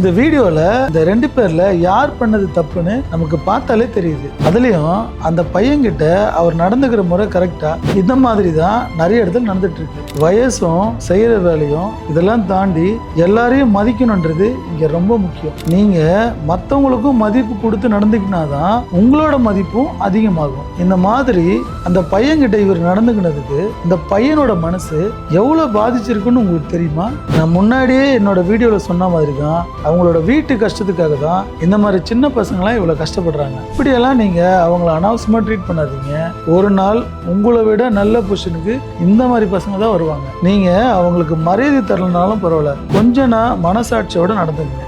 இந்த வீடியோல இந்த 2 பேர்ல யார் பண்ணது தப்புன்னு நமக்கு பார்த்தாலே தெரியுது. அதுலயும் அந்த பையன்கிட்ட அவர் நடந்துக்கிற முறை கரெக்டா இந்த மாதிரி தான் நிறைய இடத்துல நடந்துட்டு இருக்கு. வயசும் செய்யற வேலையும் இதெல்லாம் தாண்டி எல்லாரையும் மதிக்கணும்ன்றது இங்க ரொம்ப முக்கியம். நீங்க மற்றவங்களுக்கும் மதிப்பு கொடுத்து நடந்துக்கினாதான் உங்களோட மதிப்பும் அதிகமாகும். இந்த மாதிரி அந்த பையன்கிட்ட இவர் நடந்துக்கினதுக்கு இந்த பையனோட மனசு எவ்வளவு பாதிச்சிருக்குன்னு உங்களுக்கு தெரியுமா? நான் முன்னாடியே என்னோட வீடியோல சொன்ன மாதிரி தான் அவங்களோட வீட்டு கஷ்டத்துக்காக தான் இந்த மாதிரி சின்ன பசங்களாம் இவ்வளவு கஷ்டப்படுறாங்க. இப்படியெல்லாம் நீங்க அவங்கள அனாவசியமா ட்ரீட் பண்ணாதீங்க. ஒரு நாள் உங்களை விட நல்ல பொசிஷனுக்கு இந்த மாதிரி பசங்க தான் வருவாங்க. நீங்க அவங்களுக்கு மரியாதை தரலனாலும் பரவாயில்ல, கொஞ்சம் மனசாட்சியோட நடந்துங்க.